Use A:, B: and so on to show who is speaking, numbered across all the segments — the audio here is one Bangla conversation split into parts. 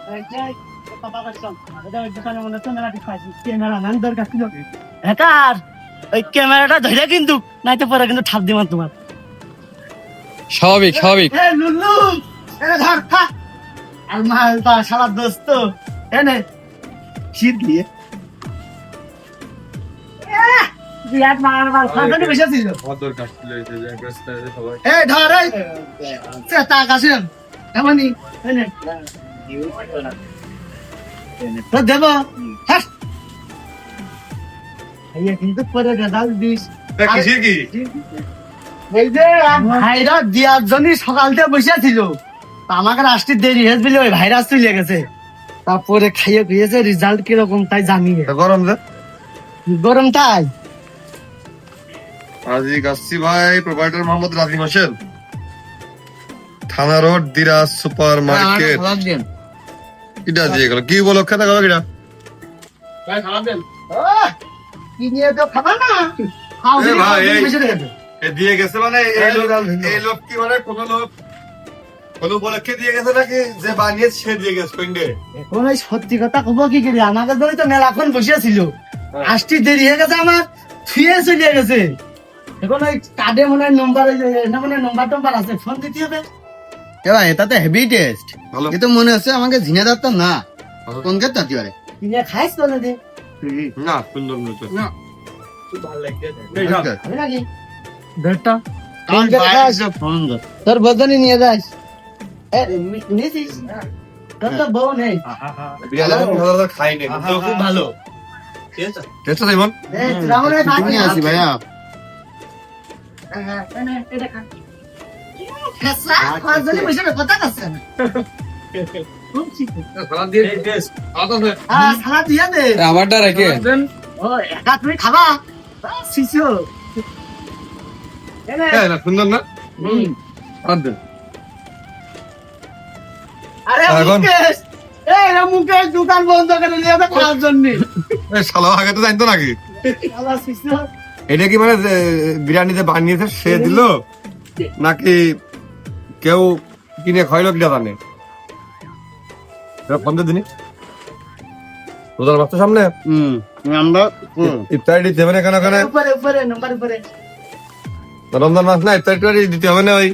A: ওই ক্যামেরাটা ধরে কিন্তু নাই তো পরে কিন্তু ঠাপ দিমান তোমার।
B: স্বাভাবিক স্বাভাবিক।
A: লুল্লু এনে ধর খা। আর মালটা শালা দোস্ত এনে শীত দিয়ে বিরাট মারবার খাদানি বসেছিল। এই ধর এই চেতা কাশিম এমনি এনে তো দেব হ্যাঁ এই কিন্তু পরে রেজাল্ট দিস
C: কিসের কি
A: এই যে ভাইরা দিয়ার জন্য সকাল থেকে বসেছিল আমাকে আসতে দেরি হয়েছে বলে ওই ভাইরাস চলে গেছে তারপরে খাইয়ে পেয়েছে রেজাল্ট কিরকম তাই জানি
C: গরম যে
A: গরম তাই
C: আজি গাছি ভাই প্রোভাইডার মোহাম্মদ রাজিম হোসেন থানা রোড দিরাজ সুপার মার্কেট এটা দিয়ে গেল কি বলো খেতে গেল কিনা
A: কি নিয়ে তো খাবা না
C: এ ভাই এ দিয়ে গেছে মানে এই লোক কি মানে কোন উপলক্ষে দিয়ে গেছে নাকি যে বানিয়েছে সে দিয়ে গেছে পিন্ডে
A: এখন ওই সত্যি কথা কব কি করি আমাকে ধরে তো মেলাক্ষণ বসেছিল আসতে দেরি হয়ে গেছে আমার ছুঁয়ে চলে গেছে এখন ওই কার্ডে মনে হয় নম্বর মানে নম্বর আছে ফোন দিতে হবে
D: এবার এটা তো হেভি টেস্ট
C: ভালো
D: এ তো মনে হচ্ছে আমাকে ঝিনে দাঁতটা না কোন কে তাতি পারে
A: কিনে খাইস তো না দে
C: না সুন্দর মতো
D: না
A: হবে নাকি দেড়টা
D: কাল বাইরে ফোন দাও
A: তোর বদনি নিয়ে যাস নিয়েছিস তোর তো বউ নেই
C: বিড়াল খাইনি তো খুব ভালো টেস্ট আছে ইমন
A: রামনের ভাত
D: তুমি আসি ভাইয়া
A: এটা খা খাসা খাওয়ার জন্য বসে কথা কাছে না সালাদ দিয়ে দে
B: আমারটা রেখে
A: ও একা তুমি খাবা শিশু
C: না সুন্দর না
A: আরে
C: এখন-
A: মুকেশ এই মুকেশ দোকান বন্ধ করে নিয়ে যাবে খাওয়ার জন্য
C: শালা আগে তো জানতো নাকি
A: আবার শিশু
C: এটা কি মানে বিরিয়ানিতে বানিয়েছে সে দিল নাকি কেউ কিনে খাইলো কিনা জানে ফোন দিয়ে দিনি তোদের বাচ্চার সামনে
D: আমরা
C: ইফতারি দিতে হবে না কেন কেন
A: উপরে উপরে নাম্বার উপরে
C: রমজান মাস না ইফতারি দিতে হবে না ওই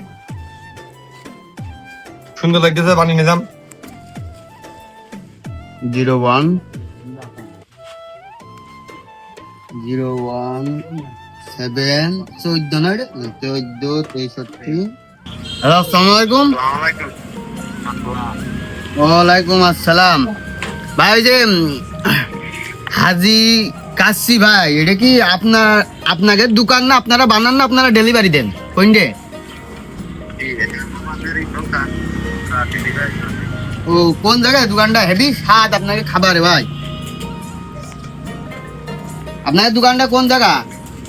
C: সুন্দর লাগতেছে বানিয়ে নিলাম
D: 01 01 7 14 না 14 63 হ্যালো আসসালামু আলাইকুম ওয়ালাইকুম আসসালাম ভাই ওই যে হাজি কাশি ভাই এটা কি আপনাদের দোকান না আপনারা বানান না আপনারা ডেলিভারি দেন কোনটে ও কোন জায়গায় দোকানটা হেভি স্বাদ আপনাকে খাবারে ভাই আপনাদের দোকানটা কোন জায়গা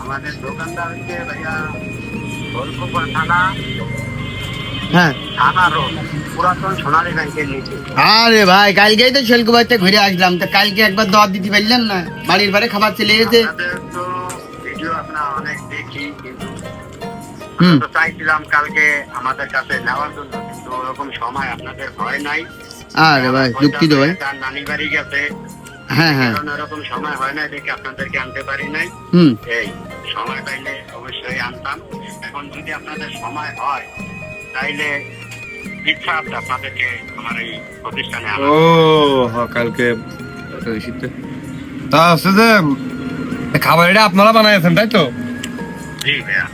E: আমাদের দোকানটা হচ্ছে ভাইয়া গোলকুপার থানা
D: হ্যাঁ
E: থানা রোড পুরাতন সোনালী ব্যাংকের নিচে।
D: আরে ভাই কালকেই তো শেলকুবাইতে ঘুরে আসলাম তো কালকে একবার দাওয়াত দিতে পারলেন না বাড়ির বাড়ি খাবার চলে গেছে
E: আপনাদের তো ভিডিও আপনার অনেক দেখি কিন্তু
D: হুম
E: তো চাইছিলাম কালকে আমাদের কাছে নেওয়ার জন্য কিন্তু ওরকম সময় আপনাদের হয় নাই।
D: আরে ভাই দুঃখিত ভাই
E: তার নানি বাড়ি গেছে
D: হ্যাঁ হ্যাঁ
E: কারণ এরকম সময় হয় নাই দেখে আপনাদেরকে আনতে পারি নাই।
D: হুম
E: এই সময় পাইলে অবশ্যই আনতাম। এখন যদি আপনাদের সময় হয় তাইলে ইচ্ছা আছে আপনাদেরকে আমার এই প্রতিষ্ঠানে আনা।
C: ও হ্যাঁ কালকে তা হচ্ছে যে খাবার এটা আপনারা বানাইছেন তাই তো
E: জি ভাইয়া,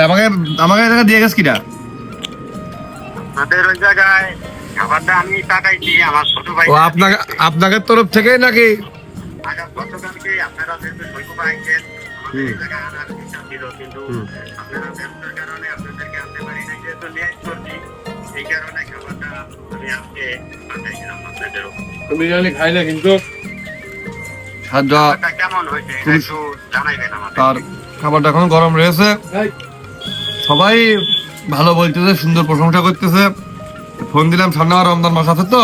C: আমাকে আমাকে এই জায়গা দিয়ে গেছে কিনা
E: আপনাদের ওই জায়গায় খাবারটা আমি পাঠাইছি আমার ছোট ভাই।
C: ও আপনাকে আপনাদের তরফ থেকে নাকি
E: আগাম গতকালকে আপনারা যেহেতু শৈশব আইছেন আমাদের এই জায়গায় আনার ইচ্ছা ছিল কিন্তু আপনারা ব্যবসার কারণে আপনাদেরকে আনতে পারি নাই যেহেতু লেট করছি এই কারণে খাবারটা আমি আজকে পাঠাইছিলাম আপনাদেরও।
C: বিরিয়ানি খাইলে কিন্তু সাজা
E: খাবারটা কেমন হয়েছে এটা একটু জানাইবেন আমাদের।
C: তার খাবারটা এখন গরম রয়েছে সবাই ভালো বলতেছে সুন্দর প্রশংসা করতেছে ফোন দিলাম সামনে আমার রমজান মাস আছে তো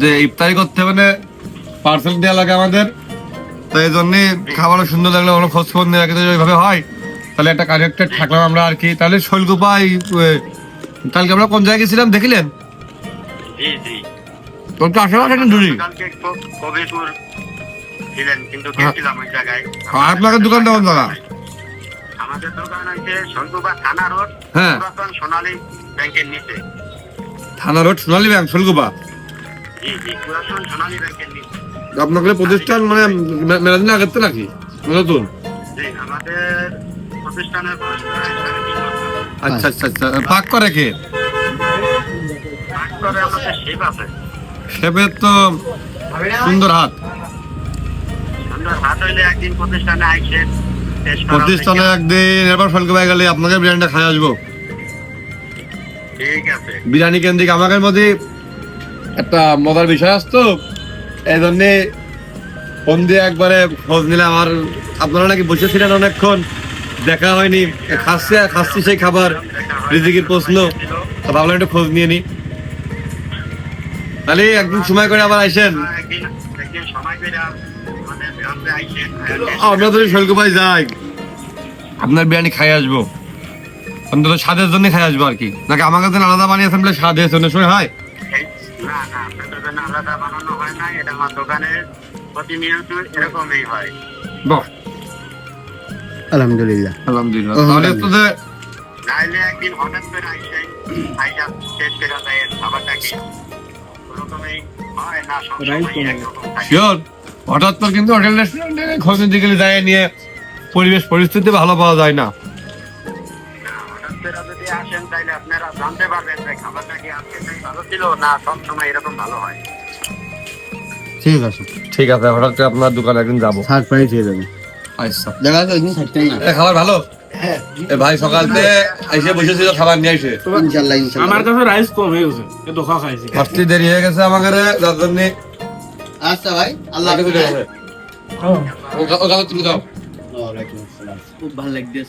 C: যে ইফতারি করতে হবে পার্সেল দেওয়া লাগে আমাদের তো এই জন্য খাবারও সুন্দর লাগলে আমরা খোঁজ খবর নিয়ে রাখি যদি ওইভাবে হয় তাহলে একটা কানেক্টেড থাকলাম আমরা আর কি তাহলে শৈলকুপা কালকে আমরা কোন জায়গায় গেছিলাম দেখিলেন
E: জি জি
C: তোর তো আশেপাশে একটা দূরই।
E: কালকে কবিপুর ছিলেন, কিন্তু গেছিলাম ওই জায়গায়।
C: আপনাদের দোকানটা কোন জায়গা?
E: আমাদের দোকান হচ্ছে শৈলকুপা থানা রোড,
C: হ্যাঁ।
E: পুরাতন সোনালী ব্যাংকের নিচে।
C: থানা রোড সোনালী ব্যাংক শৈলকুপা।
E: জি জি, পুরাতন সোনালী ব্যাংকের নিচে।
C: আপনাদের প্রতিষ্ঠান মানে মেলা দিন আগের তো নাকি নতুন?
E: জি, আমাদের প্রতিষ্ঠানের বয়স প্রায় 3.5 বছর।
C: আচ্ছা আচ্ছা আচ্ছা। পাক করে কে?
E: পাঁচ করে আমাদের শেপ আছে।
C: শেফের তো সুন্দর হাত।
E: আমরা হাত হইলে একদিন প্রতিষ্ঠানে আইসে
C: প্রতিষ্ঠানে একদিন এবার শৈলকুপায় গেলে আপনাদের বিরিয়ানিটা খাই আসবো।
E: ঠিক আছে।
C: বিরিয়ানি কেন্দ্রিক আমাদের মধ্যে একটা মজার বিষয় আসতো, এই জন্যে ফোন দিয়ে একবারে খোঁজ নিলাম। আর আপনারা নাকি বসেছিলেন অনেকক্ষণ, দেখা হয়নি। খাচ্ছি সেই খাবার, রিজিকের প্রশ্ন, তো ভাবলাম একটু খোঁজ নিয়ে নি। তাহলে একদিন সময় করে আবার আইসেন।
E: একদিন সময় পেলে আমাদের গ্রামে আইসেন।
C: আমরা যদি শৈলকুপায় যাই, আপনার বিরিয়ানি খাই আসবো, অন্তত স্বাদের জন্য খাই আসবো আর কি। নাকি আমার কাছে আলাদা বানিয়েছেন বলে স্বাদের জন্য শুনে হয়?
E: না না, আপনাদের জন্য আলাদা বানানো হয় না, এটা আমার দোকানে প্রতিনিয়ত এরকমই হয়।
C: বাহ,
D: আলহামদুলিল্লাহ।
C: আলহামদুলিল্লাহ। তাহলে তো যে
E: নাইলে একদিন হঠাৎ করে আইসা শেষ করে যায় খাবারটা কি ওরকমই হয় না, সবসময় একরকম থাকে।
C: শিওর হঠাৎ তো কিন্তু হোটেল রেস্টুরেন্টে খোঁজ নিতে গেলে যায় নিয়ে পরিবেশ পরিস্থিতি ভালো পাওয়া যায় না।
E: হঠাৎ করে যদি আসেন তাইলে আপনারা জানতে পারবেন যে খাবারটা কি আজকে থেকে ভালো ছিল না সবসময় এরকম ভালো হয়।
D: ঠিক আছে,
C: ঠিক আছে, হঠাৎ করে আপনার দোকানে একদিন যাবো।
D: সারপ্রাইজ হয়ে যাবে।
C: আচ্ছা,
D: দেখা যাচ্ছে একদিন থাকতেন না।
C: খাবার ভালো? এ ভাই সকাল থেকে এসে বসেছিল, খাবার নিয়ে আসে।
D: ইনশাল্লাহ ইনশাল্লাহ।
F: আমার কাছে রাইস কম হয়ে গেছে, ধোকা খাইছি।
C: আসতে দেরি হয়ে গেছে আমাদের, যার জন্য
D: আচ্ছা ভাই, আল্লাহ হাফেজ।
C: তুমি দাও।
D: খুব ভালো লাগছে।